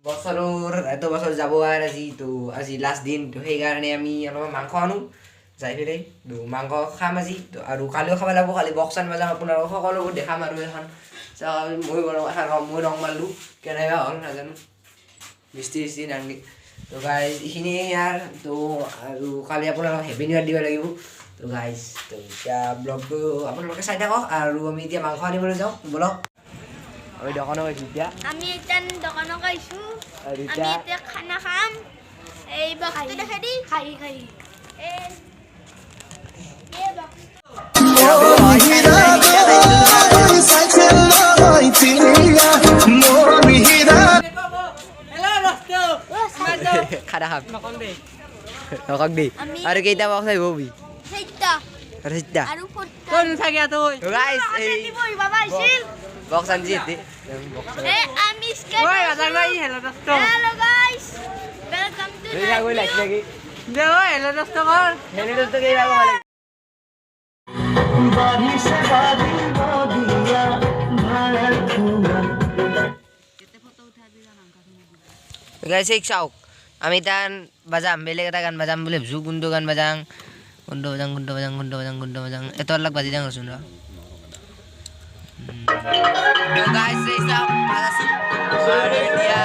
বছৰৰ এটো বছৰ যাব আৰু আজি লাষ্ট দিন তো সেইকাৰণে আমি অলপমান মাংস আনো যাই পেলাই তো মাংস খাম আজি আৰু কালিও খাব লাগিব কালি বক্স আনিব যাম আপোনালোকক সকলোবোৰ দেখাম আৰু এখন মই মই ৰং মাৰিলোঁ কেনেকুৱা হ'ল নাজানো মিস্ত্ৰী নাংলি তো গাইজ এইখিনিয়ে ইয়াৰ তো আৰু কালি আপোনালোকক হেপী নিউ ইয়াৰ দিব লাগিব তো গাইজ তো এতিয়া ব্লগটো আপোনালোকে চাই থাকক আৰু আমি এতিয়া মাংস আনিবলৈ যাওঁ বলক আমি দোকানত গৈছোঁ এতিয়া আমি এতিয়া দোকানত গৈছোঁ আমি এতিয়া খানা খাম এই বক্সটো দেখা দি খাই খানা খাম নকক দেই আৰু কেইটা বক্স আহিব বি চাৰিটা আৰু ফটো থাকে তো গাইজ এই বাবা আহিছিল বক্স আনছি এতে আমি ঐ বাজার ভাই হেলো দোস্ত হ্যালো গাইস ওয়েলকাম টু এই আগৈ লাইক লাগি দে ও হেলো দোস্ত কর হেলো দোস্ত কে যাবো বলে বারিশ বাদি নদিয়া ভাড়া খুনা কেতে ফটো উঠাবি জানা গাইস এক চাওক আমি তান বাজাম বেলেগ এটা গান বাজাম বলে ভজু গুন্ডো গান বাজাং গুন্ডো এত লাগ বাজি যাং রসুন তো গাইস এই সব বাজাছি আর ইন্ডিয়া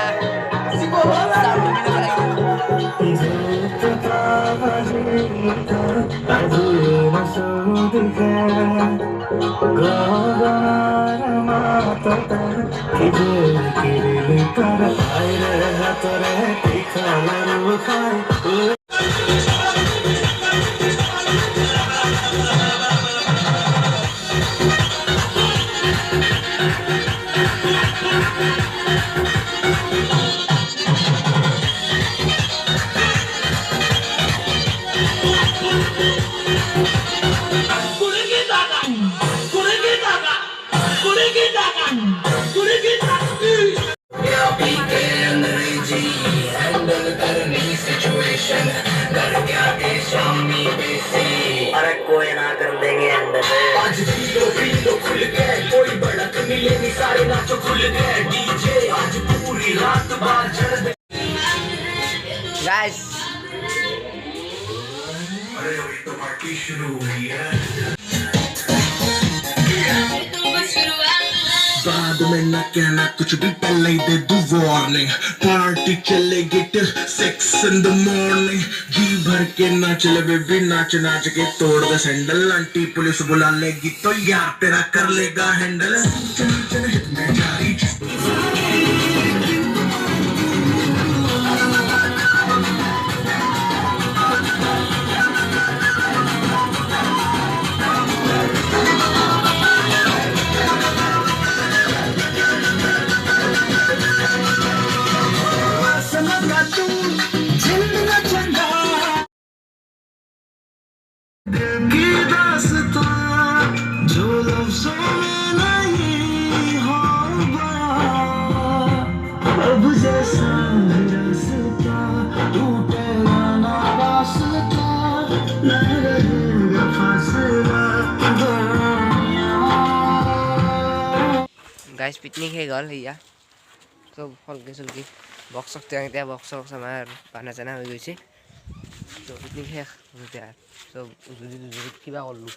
সাউন্ড মিলে अरे कोई ना कर देंगे अंदर आज पीलो खुल गए कोई बड़क मिले नहीं सारे नाचो खुल गए डीजे आज पूरी रात बार चढ़ दे गाइस अरे अभी तो पार्टी शुरू हुई है बाद में ना कहना कुछ भी पहले ही दे दो वार्निंग पार्टी चलेगी till 6 in the morning जी भर के नाच ले बेबी नाच नाच के तोड़ दे सैंडल आंटी पुलिस बुला लेगी तो यार तेरा कर लेगा हैंडल चल चल हिट में जारी गाइस पिकनिक है गल हैया सब फलके सलके बक्स त्या बक्स আমাৰ পানা চানা হৈ গৈছে তো পিকনিক শেষ এতিয়া সব কিবা করলো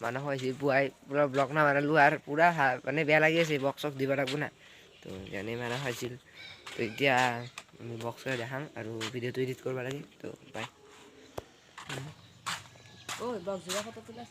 মানুহ হয়েছে পুৱাই পুরা ব্লগ না বানালো আর পুরা মানে বেয়া লাগি আছে বক্স দিব লাগবো না তো জানি মানুহ হয়েছিল তো এতিয়া আমি বক্স দেখাম আৰু ভিডিওটো এডিট কৰিব লাগে তো বাই ও বক্স ফটো তোলা